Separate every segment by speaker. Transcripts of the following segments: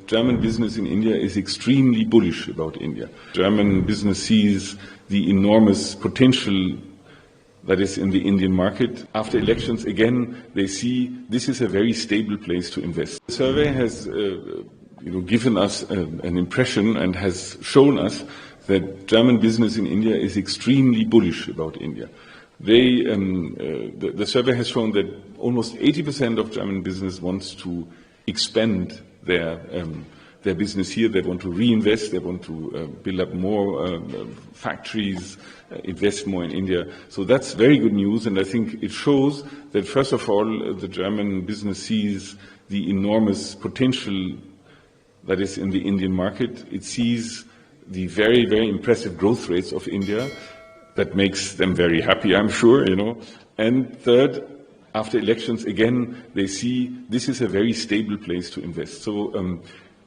Speaker 1: German business in India is extremely bullish about India. German business sees the enormous potential that is in the Indian market. After elections, again, they see this is a very stable place to invest. The survey has given us an impression and has shown us that German business in India is extremely bullish about India. The survey has shown that almost 80% of German business wants to expand their business here. They want to reinvest. They want to build up more factories, invest more in India. So that's very good news, and I think it shows that, first of all, the German business sees the enormous potential that is in the Indian market. It sees the very, very impressive growth rates of India. That makes them very happy, I'm sure, And third, after elections, again, they see this is a very stable place to invest. So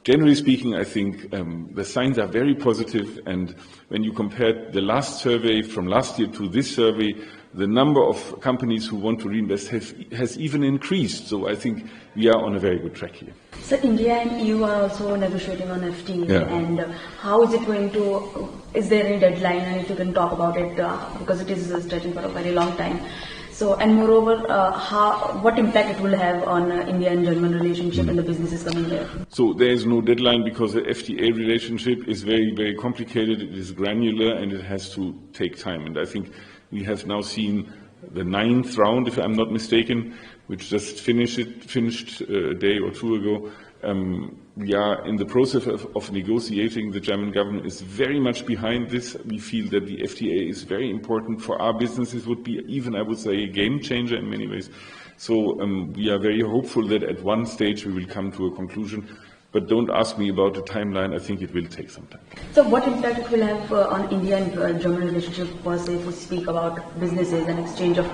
Speaker 1: generally speaking, I think the signs are very positive, and when you compare the last survey from last year to this survey, the number of companies who want to reinvest has even increased. So I think we are on a very good track here.
Speaker 2: So India and EU are also negotiating on FTA,
Speaker 1: yeah.
Speaker 2: And how is it going to, is there any deadline, and if you can talk about it, because it is stretching for a very long time. So, and moreover, what impact it will have on India and German relationship and the businesses coming here? So
Speaker 1: there is no deadline because the FTA relationship is very, very complicated. It is granular and it has to take time. And I think we have now seen the 9th round, if I'm not mistaken, which just finished a day or two ago. We are in the process of negotiating. The German government is very much behind this. We feel that the FTA is very important for our businesses, would be even, I would say, a game changer in many ways. So we are very hopeful that at one stage we will come to a conclusion. But don't ask me about the timeline. I think it will take some time.
Speaker 2: So what impact it will have on India and German relationship, per se, if we speak about businesses and exchange of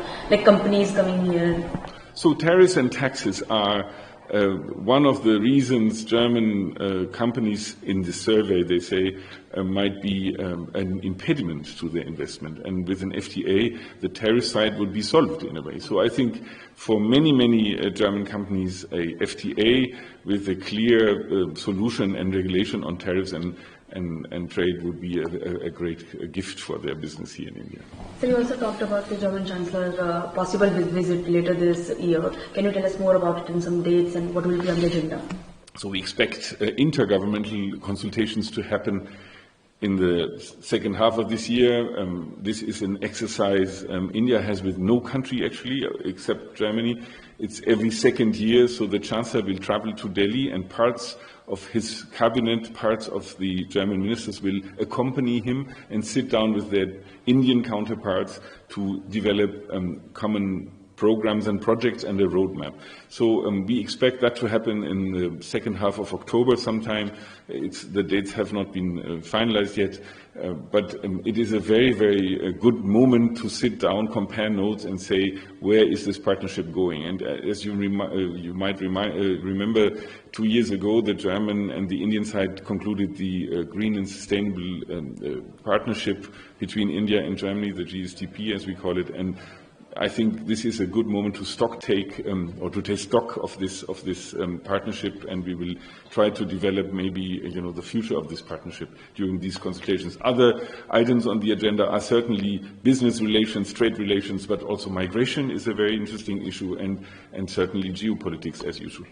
Speaker 2: companies coming here?
Speaker 1: So tariffs and taxes are one of the reasons German companies in the survey, they say, might be an impediment to their investment. And with an FTA, the tariff side would be solved in a way. So I think for many, many German companies, a FTA with a clear solution and regulation on tariffs and trade would be a great gift for their business here in India.
Speaker 2: So you also talked about the German Chancellor's possible visit later this year. Can you tell us more about it and some dates and what will be on the agenda?
Speaker 1: So we expect intergovernmental consultations to happen in the second half of this year. This is an exercise India has with no country actually, except Germany. It's every second year, so the Chancellor will travel to Delhi and parts of his cabinet, parts of the German ministers will accompany him and sit down with their Indian counterparts to develop common programs and projects and a roadmap. So we expect that to happen in the second half of October sometime. The dates have not been finalized yet, but it is a very, very good moment to sit down, compare notes and say, where is this partnership going? And as you might remember, 2 years ago, the German and the Indian side concluded the Green and Sustainable Partnership between India and Germany, the GSTP as we call it, and I think this is a good moment to take stock of this partnership, and we will try to develop maybe the future of this partnership during these consultations. Other items on the agenda are certainly business relations, trade relations, but also migration is a very interesting issue, and certainly geopolitics as usual.